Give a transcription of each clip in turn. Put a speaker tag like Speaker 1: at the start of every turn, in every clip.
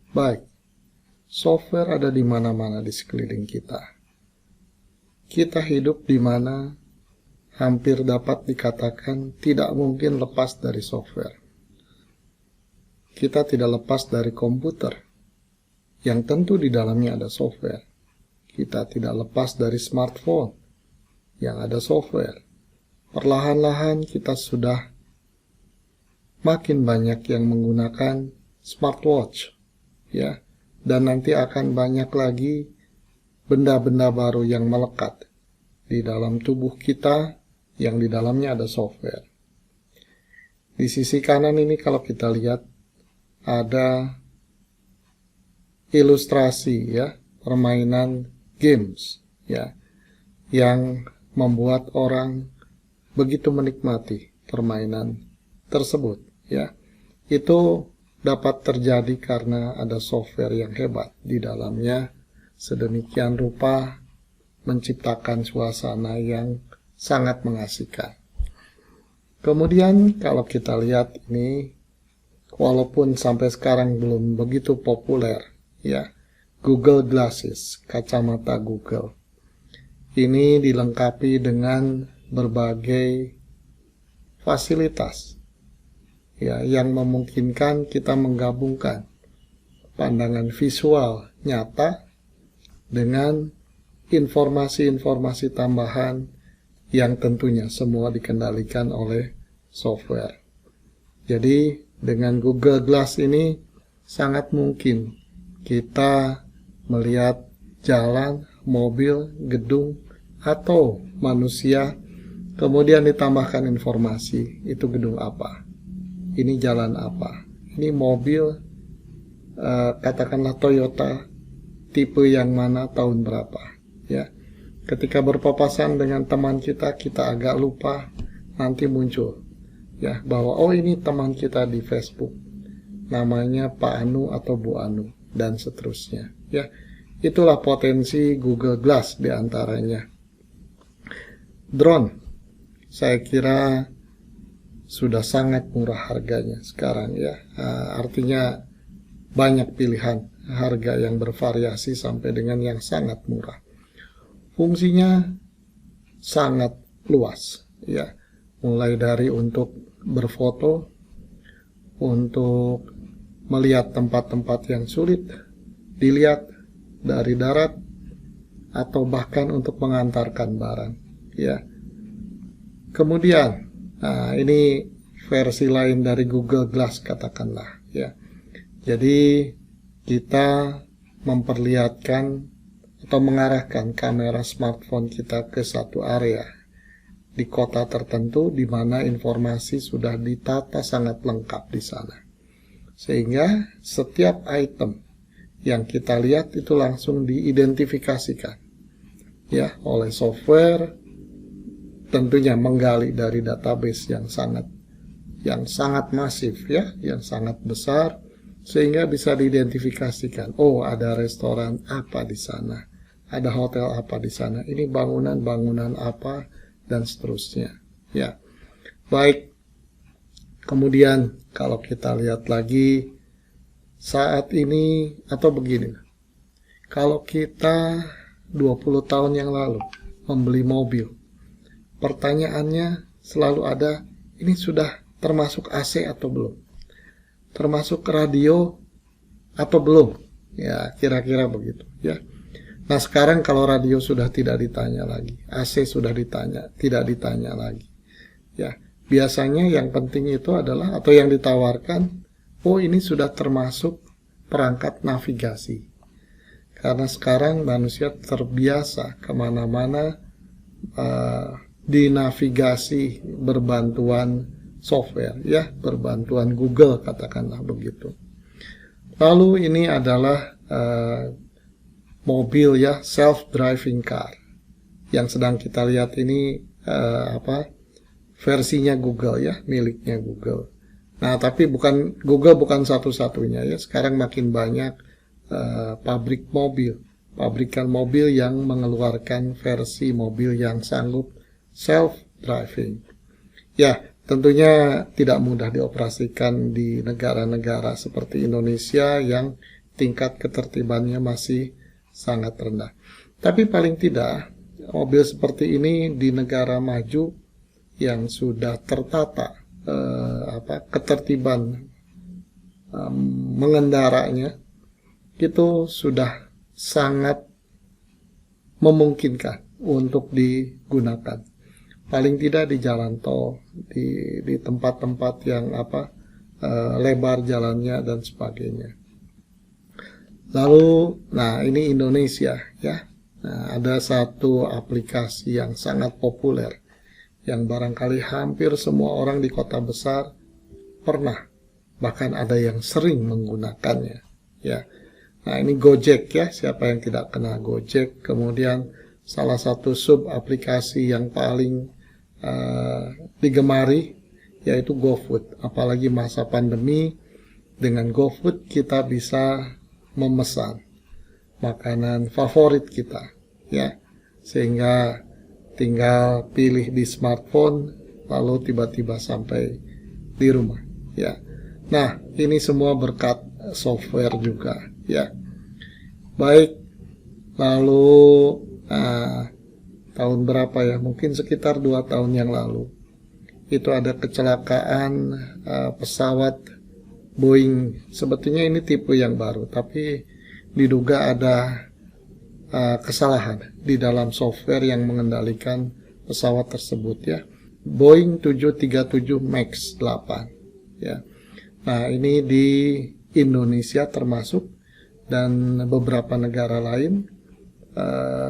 Speaker 1: Baik, software ada di mana-mana di sekeliling kita. Kita hidup di mana hampir dapat dikatakan tidak mungkin lepas dari software. Kita tidak lepas dari komputer, yang tentu di dalamnya ada software. Kita tidak lepas dari smartphone, yang ada software. Perlahan-lahan kita sudah makin banyak yang menggunakan smartwatch, ya, dan nanti akan banyak lagi benda-benda baru yang melekat di dalam tubuh kita yang di dalamnya ada software. Di sisi kanan ini kalau kita lihat ada ilustrasi, ya, permainan games, ya, yang membuat orang begitu menikmati permainan tersebut, ya. Itu dapat terjadi karena ada software yang hebat di dalamnya, sedemikian rupa menciptakan suasana yang sangat mengasihkan. Kemudian kalau kita lihat ini, walaupun sampai sekarang belum begitu populer, ya, Google Glasses, kacamata Google. Ini dilengkapi dengan berbagai fasilitas, ya, yang memungkinkan kita menggabungkan pandangan visual nyata dengan informasi-informasi tambahan yang tentunya semua dikendalikan oleh software. Jadi dengan Google Glass ini sangat mungkin kita melihat jalan, mobil, gedung, atau manusia, kemudian ditambahkan informasi, itu gedung apa, ini jalan apa, ini mobil, katakanlah Toyota, tipe yang mana, tahun berapa, ya. Ketika berpapasan dengan teman kita agak lupa, nanti muncul, ya, bahwa oh ini teman kita di Facebook, namanya Pak Anu atau Bu Anu, dan seterusnya, ya. Itulah potensi Google Glass diantaranya. Drone, saya kira sudah sangat murah harganya sekarang, ya. Artinya banyak pilihan harga yang bervariasi sampai dengan yang sangat murah. Fungsinya sangat luas, ya. Mulai dari untuk berfoto, untuk melihat tempat-tempat yang sulit dilihat dari darat, atau bahkan untuk mengantarkan barang, ya. Kemudian, ini versi lain dari Google Glass katakanlah, ya. Jadi kita memperlihatkan atau mengarahkan kamera smartphone kita ke satu area di kota tertentu di mana informasi sudah ditata sangat lengkap di sana. Sehingga setiap item yang kita lihat itu langsung diidentifikasikan, ya, oleh software, tentunya menggali dari database yang sangat masif, ya, yang sangat besar, sehingga bisa diidentifikasikan, oh ada restoran apa di sana, ada hotel apa di sana, ini bangunan apa, dan seterusnya, ya. Baik, kemudian kalau kita lihat lagi saat ini, atau begini, kalau kita 20 tahun yang lalu membeli mobil, pertanyaannya selalu ada, ini sudah termasuk AC atau belum? Termasuk radio atau belum? Ya, kira-kira begitu, ya. Nah, sekarang kalau radio sudah tidak ditanya lagi, AC sudah tidak ditanya lagi, ya. Biasanya yang penting itu adalah, atau yang ditawarkan, oh ini sudah termasuk perangkat navigasi. Karena sekarang manusia terbiasa kemana-mana dinavigasi berbantuan software, ya, berbantuan Google katakanlah begitu. Lalu ini adalah mobil, ya, self-driving car yang sedang kita lihat ini, versinya Google, ya, miliknya Google. Nah, tapi Google bukan satu-satunya, ya. Sekarang makin banyak pabrikan mobil yang mengeluarkan versi mobil yang sanggup self-driving. Ya, tentunya tidak mudah dioperasikan di negara-negara seperti Indonesia yang tingkat ketertibannya masih sangat rendah. Tapi paling tidak, mobil seperti ini di negara maju yang sudah tertata ketertiban mengendaranya, itu sudah sangat memungkinkan untuk digunakan. Paling tidak di jalan tol, di tempat-tempat yang lebar jalannya dan sebagainya. Lalu, nah ini Indonesia ya. Nah, ada satu aplikasi yang sangat populer yang barangkali hampir semua orang di kota besar pernah, bahkan ada yang sering menggunakannya ya. Nah, ini Gojek ya, siapa yang tidak kenal Gojek. Kemudian salah satu sub aplikasi yang paling digemari yaitu GoFood. Apalagi masa pandemi, dengan GoFood kita bisa memesan makanan favorit kita ya, sehingga tinggal pilih di smartphone lalu tiba-tiba sampai di rumah ya. Nah, ini semua berkat software juga ya. Baik, lalu tahun berapa ya, mungkin sekitar 2 tahun yang lalu itu ada kecelakaan pesawat Boeing. Sebetulnya ini tipe yang baru, tapi diduga ada kesalahan di dalam software yang mengendalikan pesawat tersebut ya. Boeing 737 MAX 8 ya. Nah, ini di Indonesia termasuk dan beberapa negara lain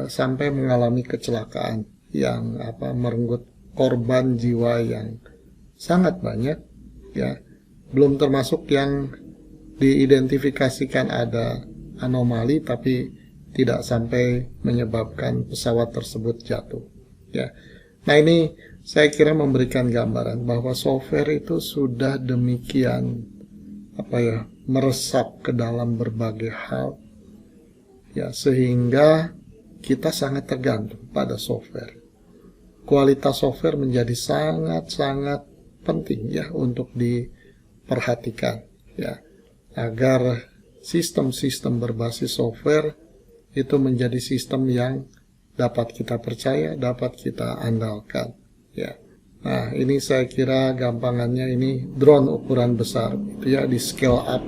Speaker 1: sampai mengalami kecelakaan yang merenggut korban jiwa yang sangat banyak ya. Belum termasuk yang diidentifikasikan ada anomali tapi tidak sampai menyebabkan pesawat tersebut jatuh ya. Nah, ini saya kira memberikan gambaran bahwa software itu sudah demikian meresap ke dalam berbagai hal ya, sehingga kita sangat tergantung pada software. Kualitas software menjadi sangat-sangat penting ya untuk diperhatikan ya, agar sistem-sistem berbasis software itu menjadi sistem yang dapat kita percaya, dapat kita andalkan ya. Nah, ini saya kira gampangannya ini drone ukuran besar itu ya, di scale up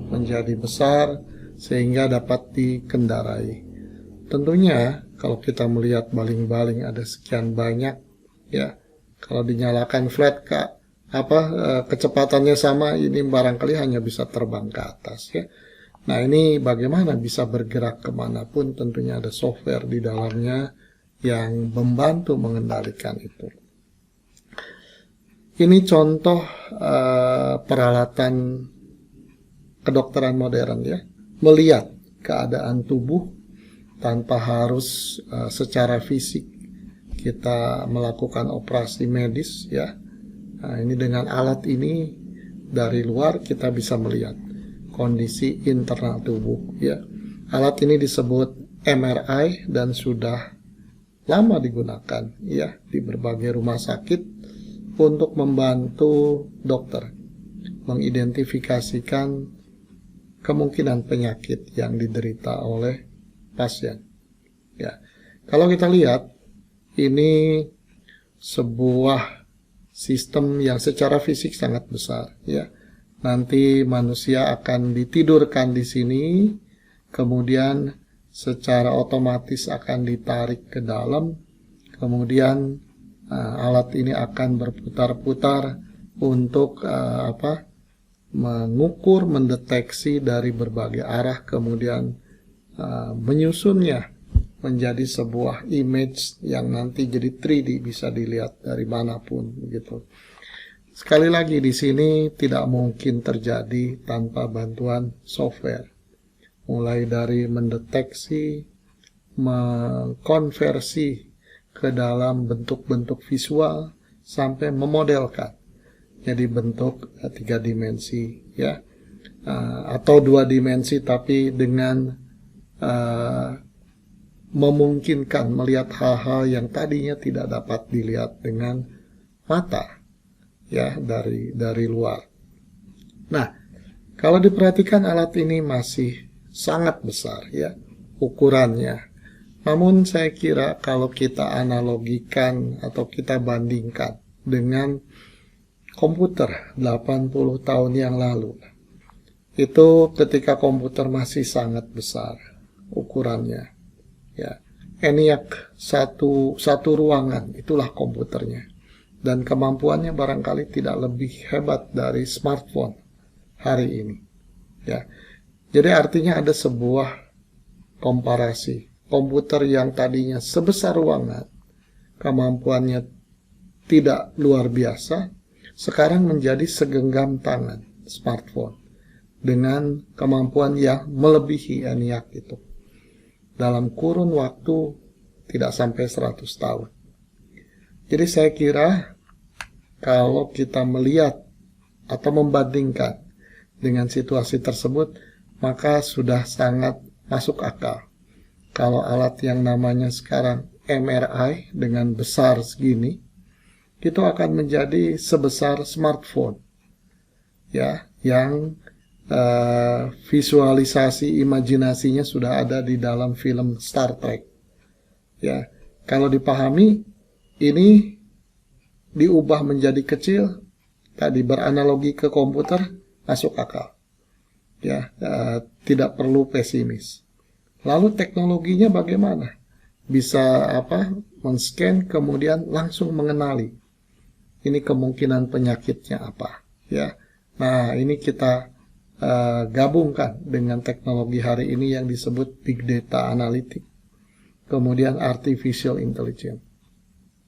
Speaker 1: menjadi besar sehingga dapat dikendarai. Tentunya kalau kita melihat baling-baling ada sekian banyak ya, kalau dinyalakan flat kecepatannya sama, ini barangkali hanya bisa terbang ke atas ya. Nah, ini bagaimana bisa bergerak kemanapun, tentunya ada software di dalamnya yang membantu mengendalikan itu. Ini contoh peralatan kedokteran modern ya, melihat keadaan tubuh tanpa harus secara fisik kita melakukan operasi medis ya. Nah, ini dengan alat ini dari luar kita bisa melihat kondisi internal tubuh ya. Alat ini disebut MRI dan sudah lama digunakan ya di berbagai rumah sakit untuk membantu dokter mengidentifikasikan kemungkinan penyakit yang diderita oleh pasien. Ya, kalau kita lihat ini sebuah sistem yang secara fisik sangat besar. Ya, nanti manusia akan ditidurkan di sini, kemudian secara otomatis akan ditarik ke dalam, kemudian alat ini akan berputar-putar untuk mengukur, mendeteksi dari berbagai arah, kemudian menyusunnya menjadi sebuah image yang nanti jadi 3D, bisa dilihat dari manapun begitu. Sekali lagi di sini tidak mungkin terjadi tanpa bantuan software. Mulai dari mendeteksi, mengkonversi ke dalam bentuk-bentuk visual sampai memodelkan jadi bentuk 3 dimensi ya, atau 2 dimensi tapi dengan memungkinkan melihat hal-hal yang tadinya tidak dapat dilihat dengan mata ya, dari luar. Nah, kalau diperhatikan alat ini masih sangat besar ya ukurannya. Namun saya kira kalau kita analogikan atau kita bandingkan dengan komputer 80 tahun yang lalu, itu ketika komputer masih sangat besar ukurannya, ya, ENIAC satu ruangan itulah komputernya, dan kemampuannya barangkali tidak lebih hebat dari smartphone hari ini, ya. Jadi artinya ada sebuah komparasi. Komputer yang tadinya sebesar ruangan, kemampuannya tidak luar biasa, sekarang menjadi segenggam tangan smartphone dengan kemampuan yang melebihi ENIAC itu. Dalam kurun waktu tidak sampai 100 tahun. Jadi saya kira kalau kita melihat atau membandingkan dengan situasi tersebut, maka sudah sangat masuk akal kalau alat yang namanya sekarang MRI dengan besar segini itu akan menjadi sebesar smartphone, ya, yang visualisasi imajinasinya sudah ada di dalam film Star Trek, ya. Kalau dipahami ini diubah menjadi kecil, tadi beranalogi ke komputer, masuk akal. Ya, tidak perlu pesimis. Lalu teknologinya bagaimana? Bisa men-scan kemudian langsung mengenali. Ini kemungkinan penyakitnya apa, ya. Nah, ini kita gabungkan dengan teknologi hari ini yang disebut big data analytic, kemudian artificial intelligence.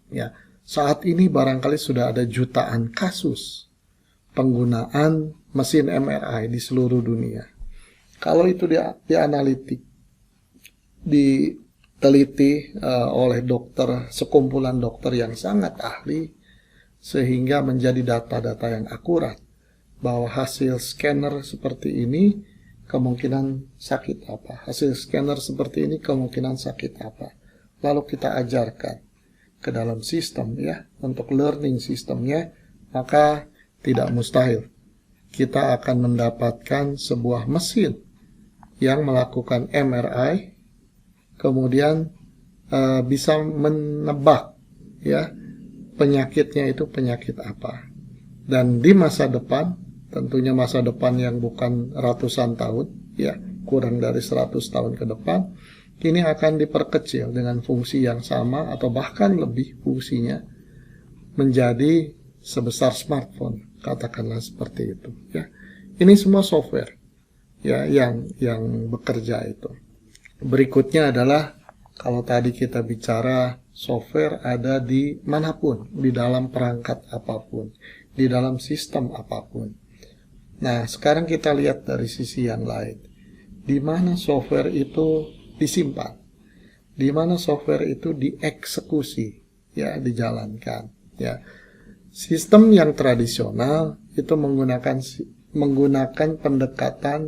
Speaker 1: Ya, saat ini barangkali sudah ada jutaan kasus penggunaan mesin MRI di seluruh dunia. Kalau itu dianalitik, diteliti oleh dokter, sekumpulan dokter yang sangat ahli, sehingga menjadi data-data yang akurat, bahwa hasil scanner seperti ini kemungkinan sakit apa, hasil scanner seperti ini kemungkinan sakit apa. Lalu kita ajarkan ke dalam sistem, ya, untuk learning sistemnya, maka tidak mustahil kita akan mendapatkan sebuah mesin yang melakukan MRI, kemudian bisa menebak, ya, penyakitnya itu penyakit apa. Dan di masa depan, tentunya masa depan yang bukan ratusan tahun, ya, kurang dari 100 tahun ke depan, ini akan diperkecil dengan fungsi yang sama atau bahkan lebih fungsinya menjadi sebesar smartphone, katakanlah seperti itu, ya. Ini semua software, ya, yang bekerja itu. Berikutnya adalah kalau tadi kita bicara software ada di manapun, di dalam perangkat apapun, di dalam sistem apapun. Nah, sekarang kita lihat dari sisi yang lain. Di mana software itu disimpan? Di mana software itu dieksekusi, ya, dijalankan, ya. Sistem yang tradisional itu menggunakan pendekatan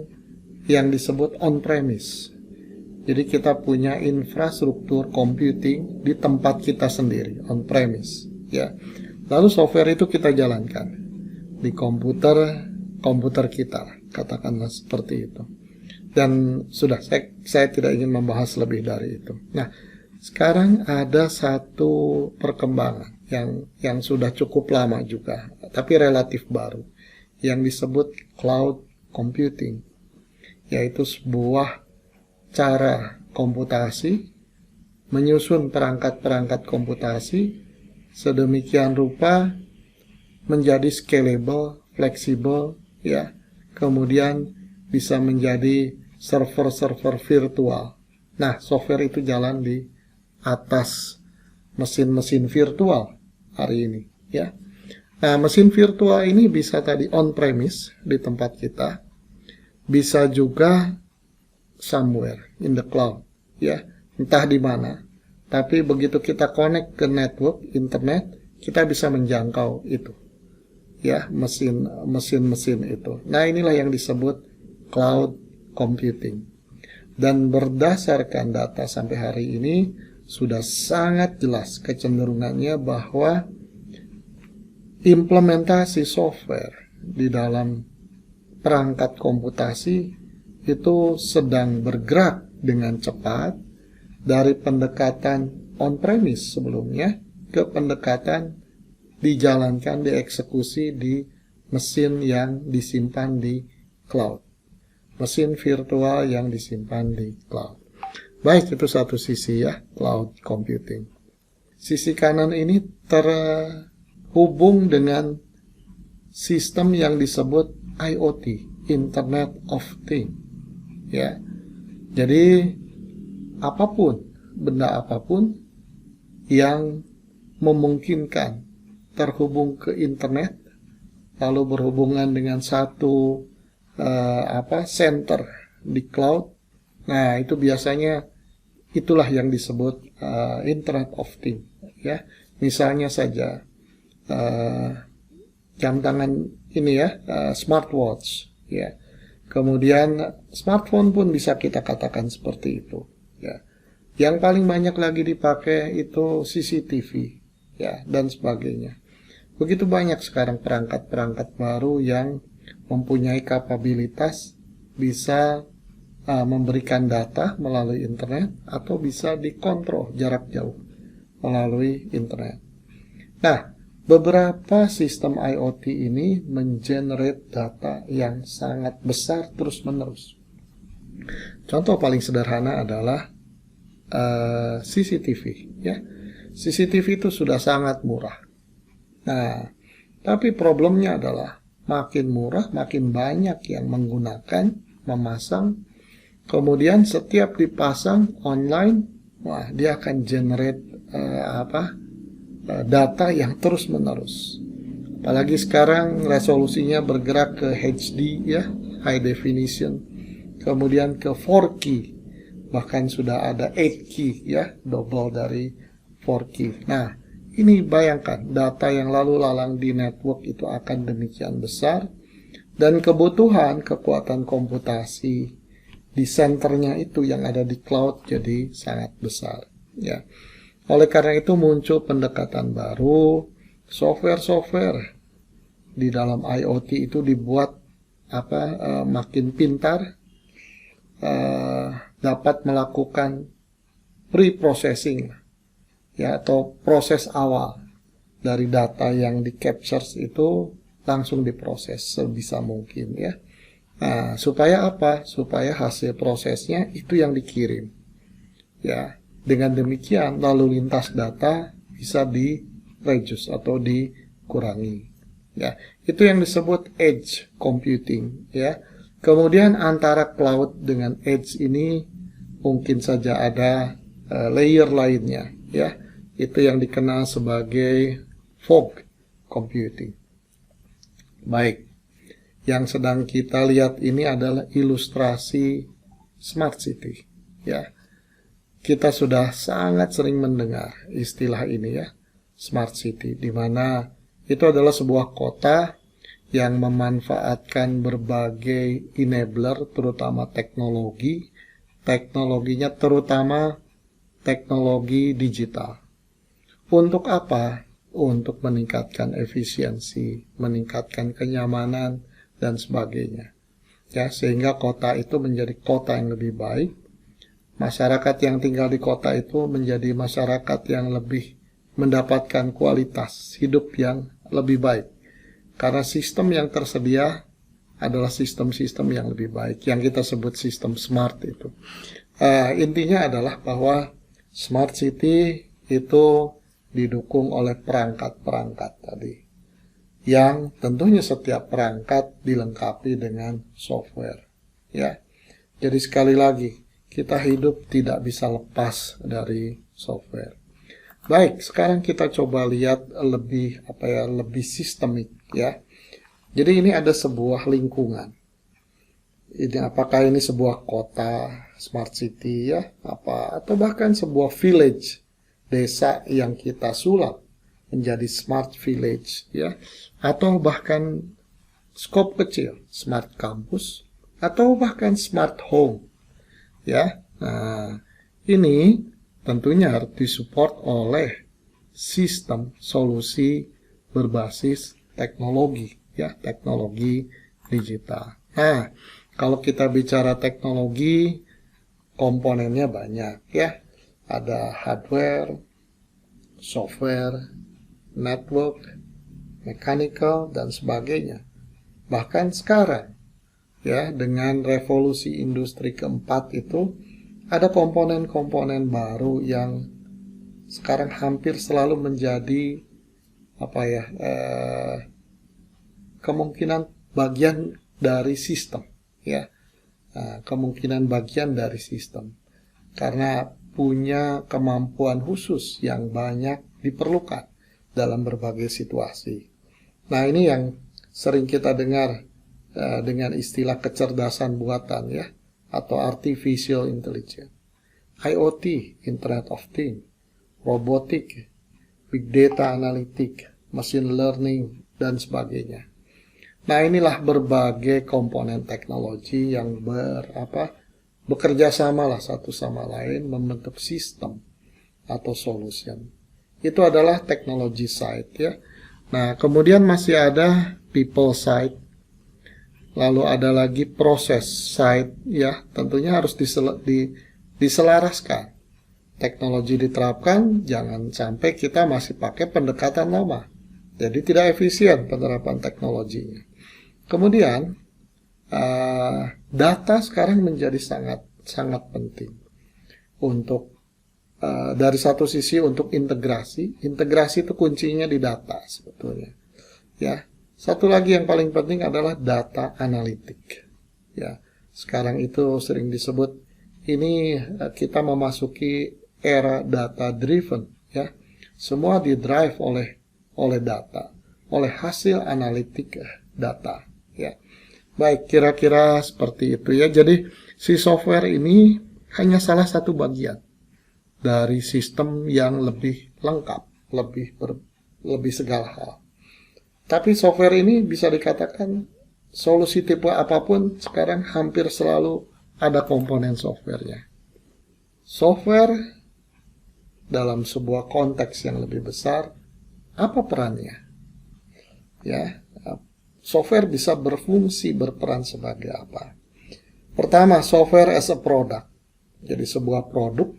Speaker 1: yang disebut on-premise. Jadi kita punya infrastruktur computing di tempat kita sendiri, on-premise, ya. Lalu software itu kita jalankan di komputer kita, katakanlah seperti itu. Dan sudah, saya tidak ingin membahas lebih dari itu. Nah, sekarang ada satu perkembangan yang sudah cukup lama juga, tapi relatif baru, yang disebut cloud computing, yaitu sebuah cara komputasi menyusun perangkat-perangkat komputasi sedemikian rupa menjadi scalable, fleksibel, ya, kemudian bisa menjadi server-server virtual. Nah, software itu jalan di atas mesin-mesin virtual hari ini, ya. Nah, mesin virtual ini bisa tadi on-premise di tempat kita, bisa juga somewhere in the cloud, ya, entah di mana. Tapi begitu kita connect ke network internet, kita bisa menjangkau itu, ya, mesin-mesin itu. Nah, inilah yang disebut cloud computing. Dan berdasarkan data sampai hari ini sudah sangat jelas kecenderungannya bahwa implementasi software di dalam perangkat komputasi itu sedang bergerak dengan cepat dari pendekatan on-premise sebelumnya ke pendekatan dijalankan, dieksekusi di mesin yang disimpan di cloud. Mesin virtual yang disimpan di cloud. Baik, itu satu sisi ya, cloud computing. Sisi kanan ini terhubung dengan sistem yang disebut IoT, Internet of Things. Ya. Jadi apapun, benda apapun yang memungkinkan terhubung ke internet lalu berhubungan dengan satu center di cloud. Nah, itu biasanya itulah yang disebut Internet of Things, ya. Misalnya saja jam tangan ini ya, smartwatch, ya. Kemudian smartphone pun bisa kita katakan seperti itu, ya. Yang paling banyak lagi dipakai itu CCTV, ya, dan sebagainya. Begitu banyak sekarang perangkat-perangkat baru yang mempunyai kapabilitas bisa memberikan data melalui internet atau bisa dikontrol jarak jauh melalui internet. Nah, beberapa sistem IoT ini mengenerate data yang sangat besar terus-menerus. Contoh paling sederhana adalah CCTV, ya. CCTV itu sudah sangat murah. Nah, tapi problemnya adalah makin murah, makin banyak yang menggunakan, memasang. Kemudian setiap dipasang online, wah, dia akan generate data yang terus-menerus. Apalagi sekarang resolusinya bergerak ke HD, ya, high definition. Kemudian ke 4K. Bahkan sudah ada 8K, ya, double dari 4K. Nah, ini bayangkan, data yang lalu lalang di network itu akan demikian besar. Dan kebutuhan kekuatan komputasi di senternya itu yang ada di cloud jadi sangat besar, ya. Oleh karena itu muncul pendekatan baru, software di dalam IoT itu dibuat makin pintar, dapat melakukan pre-processing, ya, atau proses awal dari data yang di capture itu langsung diproses sebisa mungkin, ya. Nah, supaya apa? Supaya hasil prosesnya itu yang dikirim. Ya, dengan demikian lalu lintas data bisa di-reduce atau dikurangi. Ya, itu yang disebut edge computing, ya. Kemudian antara cloud dengan edge ini mungkin saja ada layer lainnya, ya. Itu yang dikenal sebagai fog computing. Baik. Yang sedang kita lihat ini adalah ilustrasi smart city, ya. Kita sudah sangat sering mendengar istilah ini, ya, smart city, di mana itu adalah sebuah kota yang memanfaatkan berbagai enabler, terutama teknologinya terutama teknologi digital. Untuk apa? Untuk meningkatkan efisiensi, meningkatkan kenyamanan, dan sebagainya, ya, sehingga kota itu menjadi kota yang lebih baik. Masyarakat yang tinggal di kota itu menjadi masyarakat yang lebih mendapatkan kualitas hidup yang lebih baik, karena sistem yang tersedia adalah sistem-sistem yang lebih baik, yang kita sebut sistem smart itu. Intinya adalah bahwa smart city itu didukung oleh perangkat-perangkat tadi, yang tentunya setiap perangkat dilengkapi dengan software, ya. Jadi sekali lagi, kita hidup tidak bisa lepas dari software. Baik, sekarang kita coba lihat lebih sistemik, ya. Jadi ini ada sebuah lingkungan. Ini apakah ini sebuah kota, smart city, ya, atau bahkan sebuah village, desa yang kita sulap menjadi smart village, ya, atau bahkan skop kecil, smart campus, atau bahkan smart home, ya. Nah, ini tentunya harus disupport oleh sistem solusi berbasis teknologi, ya, teknologi digital. Nah, kalau kita bicara teknologi, komponennya banyak, ya. Ada hardware, software, network, mechanical, dan sebagainya. Bahkan sekarang, ya, dengan revolusi industri keempat itu, ada komponen-komponen baru yang sekarang hampir selalu menjadi kemungkinan bagian dari sistem, ya. Nah, kemungkinan bagian dari sistem karena punya kemampuan khusus yang banyak diperlukan dalam berbagai situasi. Nah, ini yang sering kita dengar dengan istilah kecerdasan buatan, ya, atau artificial intelligence, IoT, Internet of Things, robotik, big data analytic, machine learning, dan sebagainya. Nah, inilah berbagai komponen teknologi yang bekerja sama lah satu sama lain membentuk sistem atau solution. Itu adalah technology side, ya. Nah, kemudian masih ada people side. Lalu ada lagi proses side, ya. Tentunya harus diselaraskan. Teknologi diterapkan, jangan sampai kita masih pakai pendekatan lama. Jadi tidak efisien penerapan teknologinya. Kemudian data sekarang menjadi sangat penting untuk dari satu sisi untuk integrasi itu kuncinya di data sebetulnya, ya. Satu lagi yang paling penting adalah data analitik, ya. Sekarang itu sering disebut ini kita memasuki era data driven, ya. Semua didrive oleh data, oleh hasil analitik data, ya. Baik, kira-kira seperti itu, ya. Jadi si software ini hanya salah satu bagian dari sistem yang lebih lengkap, lebih segala hal. Tapi software ini bisa dikatakan solusi tipe apapun sekarang hampir selalu ada komponen softwarenya. Software dalam sebuah konteks yang lebih besar, apa perannya? Ya, software bisa berperan sebagai apa? Pertama, software as a product. Jadi sebuah produk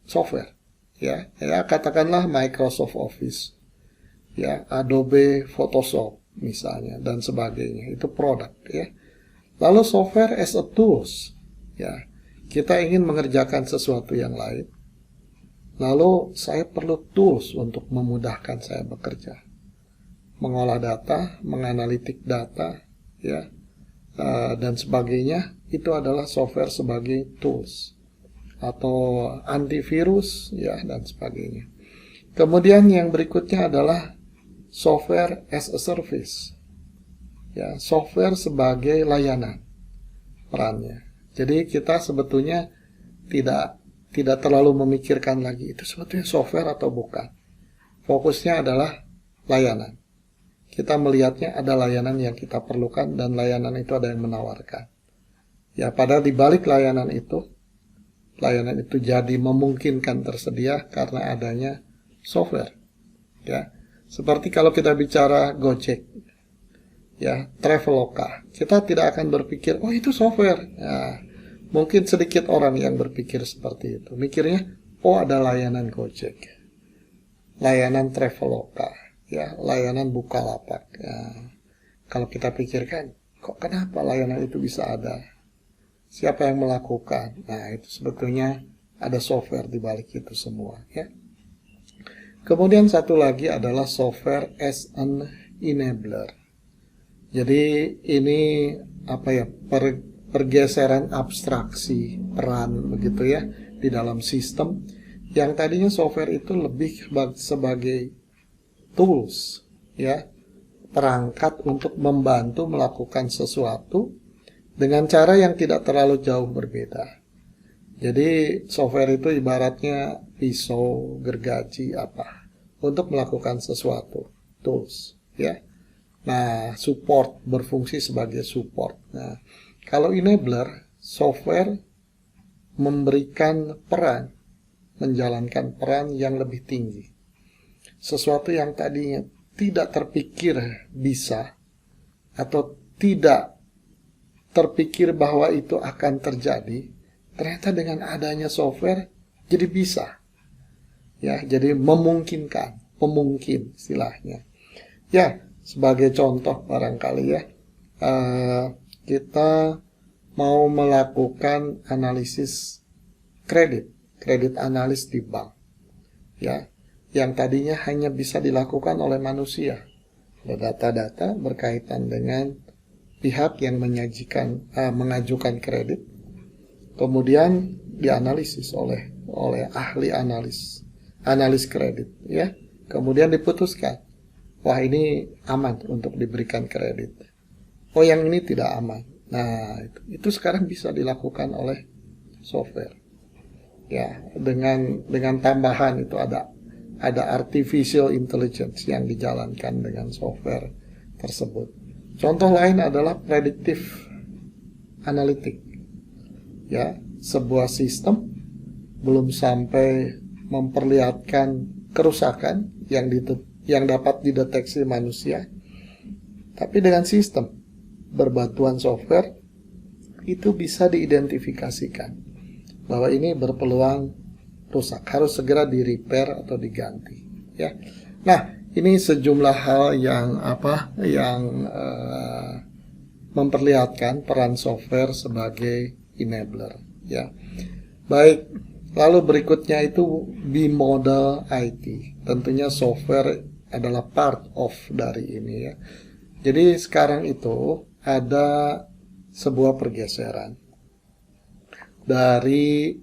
Speaker 1: software, ya katakanlah Microsoft Office, ya, Adobe Photoshop misalnya, dan sebagainya, itu produk, ya. Lalu software as a tools, ya, kita ingin mengerjakan sesuatu yang lain, lalu saya perlu tools untuk memudahkan saya bekerja, mengolah data, menganalitik data, ya, dan sebagainya. Itu adalah software sebagai tools atau antivirus, ya, dan sebagainya. Kemudian yang berikutnya adalah software as a service, ya, software sebagai layanan perannya. Jadi kita sebetulnya tidak terlalu memikirkan lagi itu sebetulnya software atau bukan. Fokusnya adalah layanan. Kita melihatnya ada layanan yang kita perlukan dan layanan itu ada yang menawarkan. Ya, padahal di balik layanan itu jadi memungkinkan tersedia karena adanya software, ya. Seperti kalau kita bicara Gojek, ya, Traveloka, kita tidak akan berpikir, oh itu software. Ya, mungkin sedikit orang yang berpikir seperti itu. Mikirnya, oh ada layanan Gojek, layanan Traveloka, ya, layanan Bukalapak. Ya. Kalau kita pikirkan, kok kenapa layanan itu bisa ada? Siapa yang melakukan? Nah, itu sebetulnya ada software di balik itu semua, ya. Kemudian satu lagi adalah software as an enabler. Jadi ini pergeseran abstraksi peran begitu, ya, di dalam sistem yang tadinya software itu lebih sebagai tools, ya, perangkat untuk membantu melakukan sesuatu dengan cara yang tidak terlalu jauh berbeda. Jadi software itu ibaratnya pisau, gergaji, untuk melakukan sesuatu, tools, ya. Nah, support, berfungsi sebagai support. Nah, kalau enabler, software memberikan menjalankan peran yang lebih tinggi. Sesuatu yang tadinya tidak terpikir bisa atau tidak terpikir bahwa itu akan terjadi, ternyata dengan adanya software jadi bisa. Ya, jadi memungkinkan, memungkin istilahnya. Ya, sebagai contoh barangkali ya, kita mau melakukan analisis kredit analis di bank. Ya, yang tadinya hanya bisa dilakukan oleh manusia. Data-data berkaitan dengan pihak yang mengajukan kredit, kemudian dianalisis oleh ahli analis kredit, ya. Kemudian diputuskan, wah ini aman untuk diberikan kredit. Oh, yang ini tidak aman. Nah, itu sekarang bisa dilakukan oleh software. Ya, dengan tambahan itu ada artificial intelligence yang dijalankan dengan software tersebut. Contoh lain adalah predictive analytics. Ya, sebuah sistem belum sampai memperlihatkan kerusakan yang dapat dideteksi manusia, tapi dengan sistem berbantuan software itu bisa diidentifikasikan bahwa ini berpeluang rusak, harus segera di-repair atau diganti. Ya, nah ini sejumlah hal yang memperlihatkan peran software sebagai enabler. Ya, baik. Lalu berikutnya itu bimodal IT. Tentunya software adalah part of dari ini ya. Jadi sekarang itu ada sebuah pergeseran dari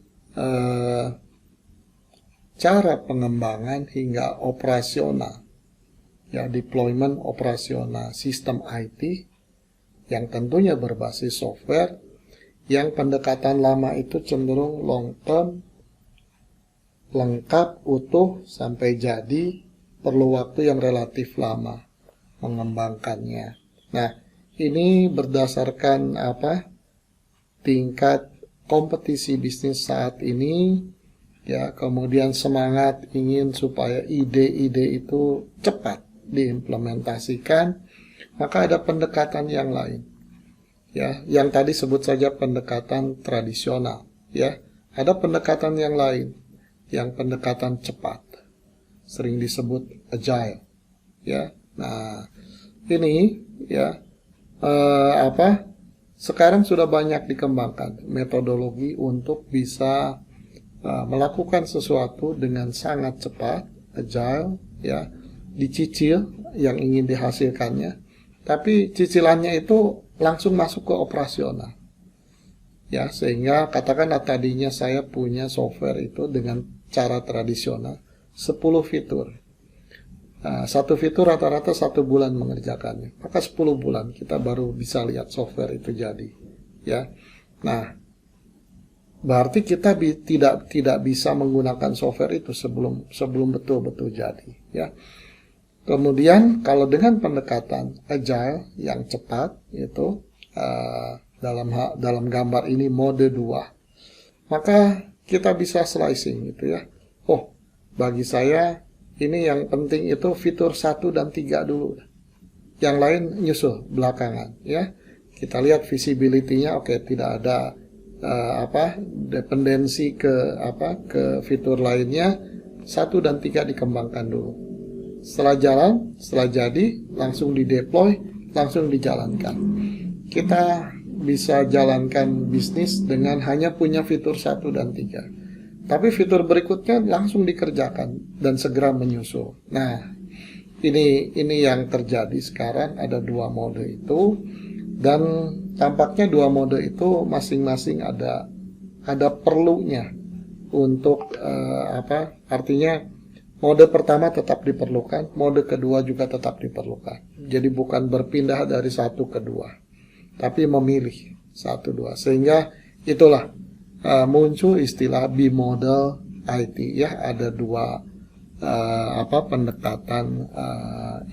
Speaker 1: cara pengembangan hingga operasional, ya, deployment operasional sistem IT yang tentunya berbasis software, yang pendekatan lama itu cenderung long term, lengkap, utuh, sampai jadi, perlu waktu yang relatif lama mengembangkannya. Nah, ini berdasarkan tingkat kompetisi bisnis saat ini, ya, kemudian semangat ingin supaya ide-ide itu cepat diimplementasikan, maka ada pendekatan yang lain. Ya, yang tadi sebut saja pendekatan tradisional, ya. Ada pendekatan yang lain, yang pendekatan cepat, sering disebut agile, ya. Nah, ini ya sekarang sudah banyak dikembangkan metodologi untuk bisa melakukan sesuatu dengan sangat cepat, agile, ya, dicicil yang ingin dihasilkannya, tapi cicilannya itu langsung masuk ke operasional. Ya, sehingga katakanlah tadinya saya punya software itu dengan cara tradisional 10 fitur. Nah, satu fitur rata-rata 1 bulan mengerjakannya. Maka 10 bulan kita baru bisa lihat software itu jadi. Ya. Nah, berarti kita tidak bisa menggunakan software itu sebelum betul-betul jadi. Ya. Kemudian kalau dengan pendekatan agile yang cepat itu dalam gambar ini mode 2, maka kita bisa slicing gitu ya. Oh, bagi saya ini yang penting itu fitur 1 dan 3 dulu. Yang lain nyusul belakangan ya. Kita lihat visibility-nya, oke, tidak ada dependensi ke fitur lainnya. 1 dan 3 dikembangkan dulu. Setelah jadi, langsung dideploy, langsung dijalankan. Kita bisa jalankan bisnis dengan hanya punya fitur 1 dan 3. Tapi fitur berikutnya langsung dikerjakan dan segera menyusul. Nah, ini yang terjadi sekarang, ada 2 mode itu, dan tampaknya 2 mode itu masing-masing ada perlunya untuk artinya mode pertama tetap diperlukan, mode kedua juga tetap diperlukan. Jadi bukan berpindah dari 1 ke 2, tapi memilih 1, 2. Sehingga itulah muncul istilah bimodal IT ya. Ada 2 pendekatan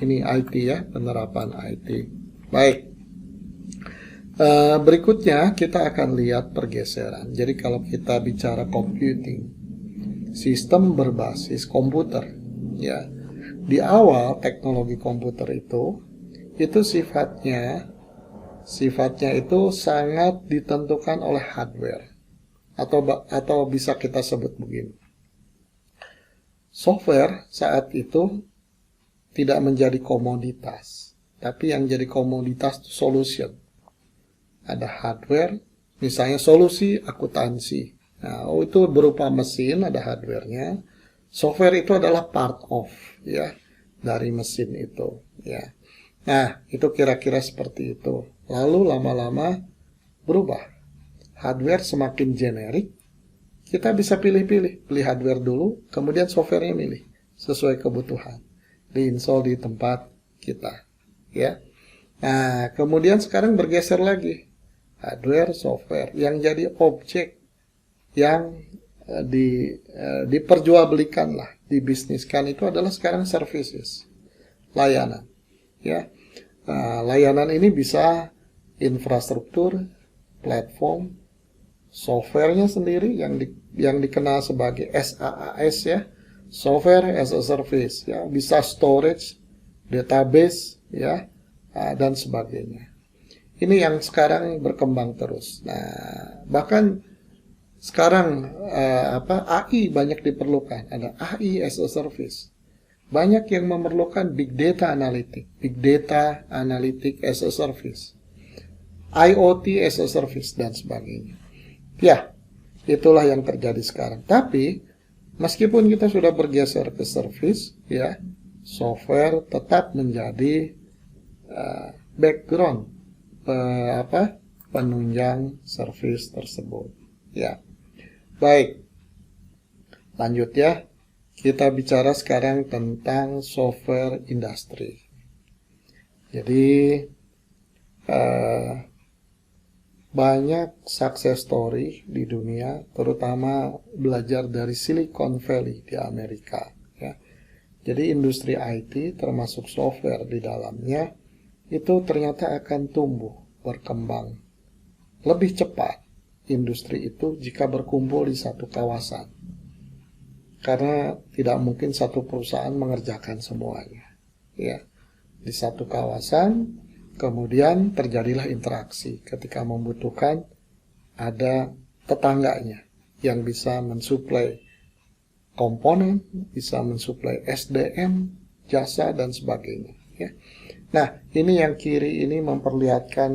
Speaker 1: ini IT ya, penerapan IT. Baik. Berikutnya kita akan lihat pergeseran. Jadi kalau kita bicara computing, sistem berbasis komputer, ya. di awal teknologi komputer itu sifatnya itu sangat ditentukan oleh hardware, atau bisa kita sebut begini. Software saat itu tidak menjadi komoditas, tapi yang jadi komoditas itu solution. Ada hardware, misalnya solusi akuntansi. Nah, itu berupa mesin, ada hardware-nya. Software itu adalah part of, ya, dari mesin itu, ya. Nah, itu kira-kira seperti itu. Lalu lama-lama berubah. Hardware semakin generik, kita bisa pilih-pilih. Beli hardware dulu, kemudian software-nya milih sesuai kebutuhan. Diinstal di tempat kita, ya. Nah, kemudian sekarang bergeser lagi. Hardware, software. Yang jadi objek yang diperjualbelikan lah, dibisniskan itu adalah sekarang services, layanan, ya. Layanan ini bisa infrastruktur, platform, softwarenya sendiri yang dikenal sebagai SaaS, ya, software as a service, ya, bisa storage, database, ya, dan sebagainya. Ini yang sekarang berkembang terus. Nah, bahkan sekarang AI banyak diperlukan. Ada AI as a service. Banyak yang memerlukan big data analytic as a service, IoT as a service, dan sebagainya. Ya, itulah yang terjadi sekarang. Tapi meskipun kita sudah bergeser ke service, ya, software tetap menjadi background penunjang service tersebut. Ya, baik. Lanjut ya. Kita bicara sekarang tentang software industry. Jadi banyak success story di dunia, terutama belajar dari Silicon Valley di Amerika, ya. Jadi industri IT termasuk software di dalamnya itu ternyata akan tumbuh, berkembang lebih cepat industri itu jika berkumpul di satu kawasan. Karena tidak mungkin satu perusahaan mengerjakan semuanya, ya. Di satu kawasan, kemudian terjadilah interaksi. Ketika membutuhkan, ada tetangganya yang bisa mensuplai komponen, bisa mensuplai SDM, jasa, dan sebagainya, ya. Nah, ini yang kiri ini memperlihatkan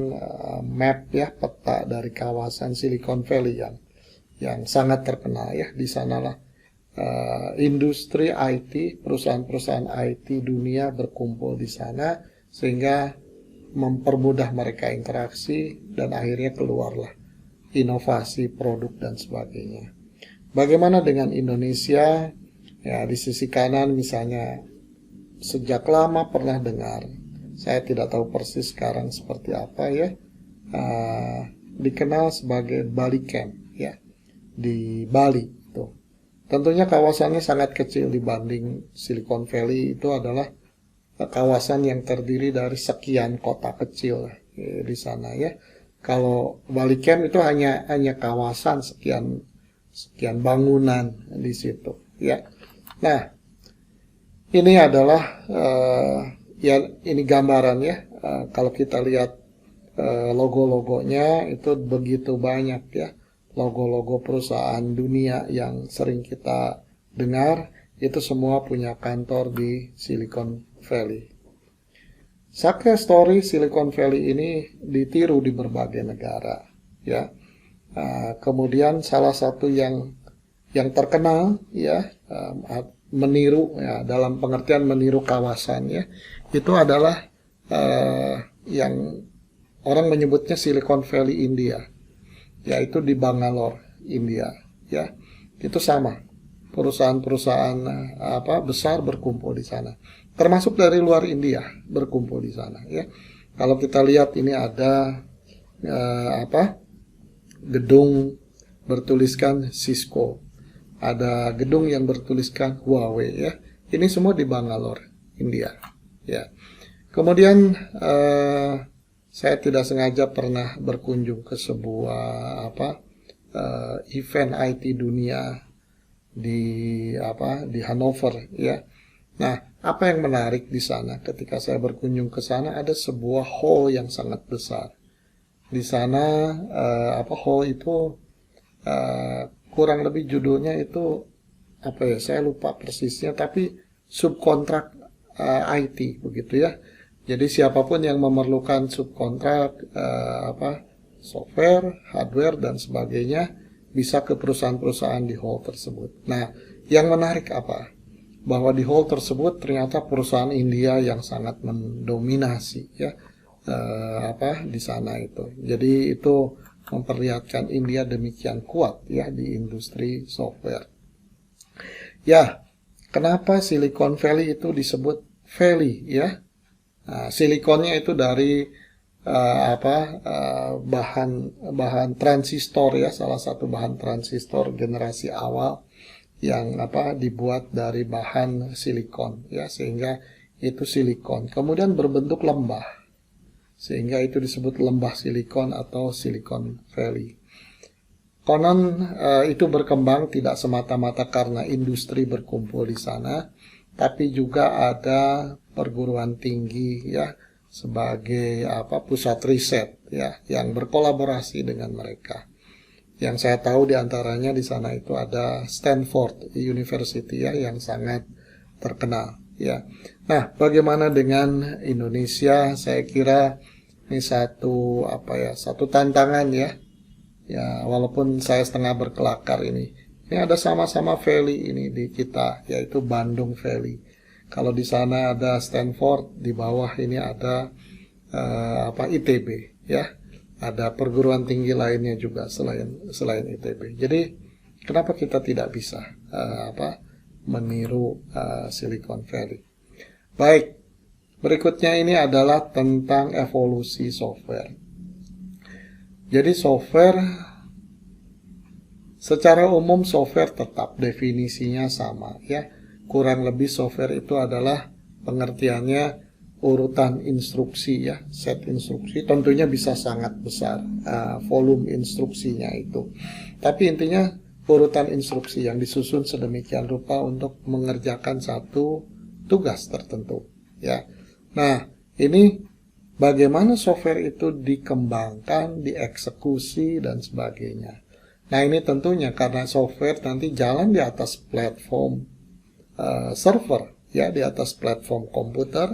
Speaker 1: map, ya, peta dari kawasan Silicon Valley yang sangat terkenal, ya. Di sanalah industri IT, perusahaan-perusahaan IT dunia berkumpul di sana, sehingga mempermudah mereka interaksi, dan akhirnya keluarlah inovasi produk dan sebagainya. Bagaimana dengan Indonesia? Ya, di sisi kanan misalnya, sejak lama pernah dengar, saya tidak tahu persis sekarang seperti apa, ya, dikenal sebagai Bali Camp, ya, di Bali. Tentunya kawasannya sangat kecil dibanding Silicon Valley. Itu adalah kawasan yang terdiri dari sekian kota kecil di sana, ya. Kalau Bali Camp itu hanya kawasan sekian bangunan di situ, ya. Nah, ini adalah ya, ini gambaran, ya. Kalau kita lihat logo-logonya itu begitu banyak, ya. Logo-logo perusahaan dunia yang sering kita dengar, itu semua punya kantor di Silicon Valley. Success story Silicon Valley ini ditiru di berbagai negara, ya. Kemudian salah satu yang terkenal, ya, meniru, ya, dalam pengertian meniru kawasan, ya, itu adalah yang orang menyebutnya Silicon Valley India, yaitu di Bangalore, India, ya. Itu sama, perusahaan-perusahaan besar berkumpul di sana, termasuk dari luar India berkumpul di sana, ya. Kalau kita lihat ini ada gedung bertuliskan Cisco, ada gedung yang bertuliskan Huawei, ya. Ini semua di Bangalore, India, ya. Kemudian saya tidak sengaja pernah berkunjung ke sebuah event IT dunia di Hanover, ya. Nah, Apa yang menarik di sana? Ketika saya berkunjung ke sana, ada sebuah hall yang sangat besar. Di sana hall itu kurang lebih judulnya itu apa ya? Saya lupa persisnya, tapi subkontrak IT begitu ya. Jadi siapapun yang memerlukan subkontrak software, hardware dan sebagainya bisa ke perusahaan-perusahaan di hall tersebut. Nah, yang menarik apa? Bahwa di hall tersebut ternyata perusahaan India yang sangat mendominasi ya di sana itu. Jadi itu memperlihatkan India demikian kuat ya di industri software. Ya, kenapa Silicon Valley itu disebut Valley ya? Nah, silikonnya itu dari bahan transistor ya, salah satu bahan transistor generasi awal yang dibuat dari bahan silikon ya, sehingga itu silikon kemudian berbentuk lembah sehingga itu disebut lembah silikon atau Silicon Valley. Konon itu berkembang tidak semata-mata karena industri berkumpul di sana, tapi juga ada perguruan tinggi ya sebagai pusat riset ya yang berkolaborasi dengan mereka. Yang saya tahu diantaranya di sana itu ada Stanford University ya yang sangat terkenal ya. Nah, bagaimana dengan Indonesia? Saya kira ini satu tantangan ya. Ya, walaupun saya setengah berkelakar ini. Ini ada sama-sama Valley ini di kita, yaitu Bandung Valley. Kalau di sana ada Stanford, di bawah ini ada ITB ya. Ada perguruan tinggi lainnya juga selain ITB. Jadi kenapa kita tidak bisa meniru Silicon Valley? Baik, berikutnya ini adalah tentang evolusi software. Jadi software secara umum software tetap definisinya sama ya. Kurang lebih software itu adalah pengertiannya urutan instruksi ya, set instruksi tentunya bisa sangat besar volume instruksinya itu. Tapi intinya urutan instruksi yang disusun sedemikian rupa untuk mengerjakan satu tugas tertentu ya. Nah, ini bagaimana software itu dikembangkan, dieksekusi dan sebagainya. Nah, ini tentunya karena software nanti jalan di atas platform server ya, di atas platform komputer.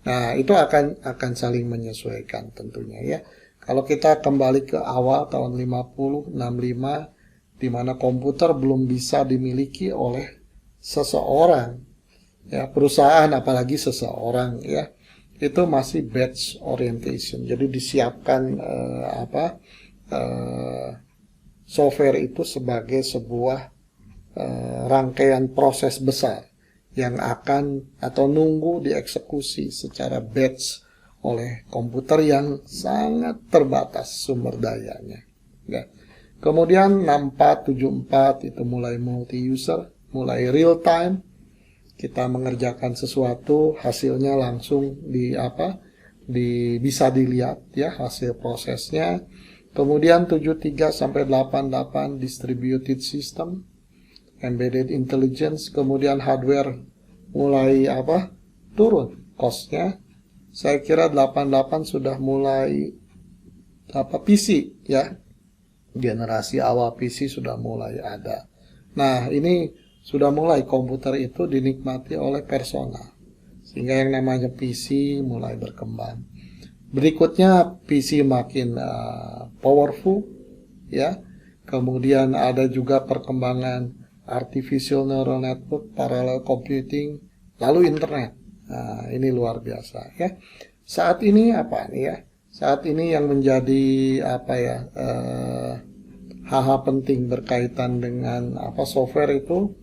Speaker 1: Nah, itu akan saling menyesuaikan tentunya ya. Kalau kita kembali ke awal tahun 50, 65, di mana komputer belum bisa dimiliki oleh seseorang, ya perusahaan apalagi seseorang ya, itu masih batch orientation. Jadi disiapkan software itu sebagai sebuah rangkaian proses besar yang akan atau nunggu dieksekusi secara batch oleh komputer yang sangat terbatas sumber dayanya. Ya. Kemudian 64, 74 itu mulai multi-user, mulai real time. Kita mengerjakan sesuatu, hasilnya langsung bisa dilihat ya hasil prosesnya. Kemudian 73 sampai 88 distributed system, embedded intelligence, kemudian hardware mulai turun cost-nya. Saya kira 88 sudah mulai PC ya. Generasi awal PC sudah mulai ada. Nah, ini sudah mulai komputer itu dinikmati oleh personal. Sehingga yang namanya PC mulai berkembang. Berikutnya PC makin powerful ya. Kemudian ada juga perkembangan artificial neural network, parallel computing, lalu internet. Nah, ini luar biasa ya. Saat ini apa nih ya? Saat ini yang menjadi hal-hal penting berkaitan dengan software itu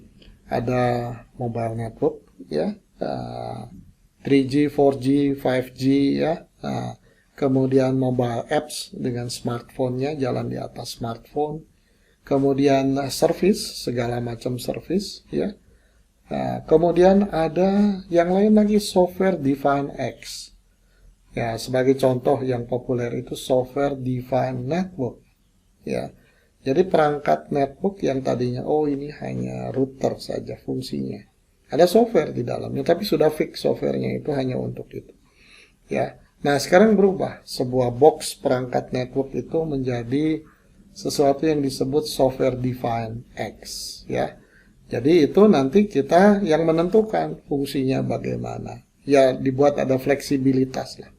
Speaker 1: ada mobile network ya, 3G, 4G, 5G ya. Nah, kemudian mobile apps dengan smartphone-nya jalan di atas smartphone. Kemudian service, segala macam service ya. Nah, kemudian ada yang lain lagi, software defined X. Ya, sebagai contoh yang populer itu software defined network. Ya. Jadi perangkat network yang tadinya ini hanya router saja fungsinya. Ada software di dalamnya, tapi sudah fix softwarenya itu hanya untuk itu. Ya. Nah, sekarang berubah. Sebuah box perangkat network itu menjadi sesuatu yang disebut software defined X, ya. Jadi itu nanti kita yang menentukan fungsinya bagaimana. Ya, dibuat ada fleksibilitas lah.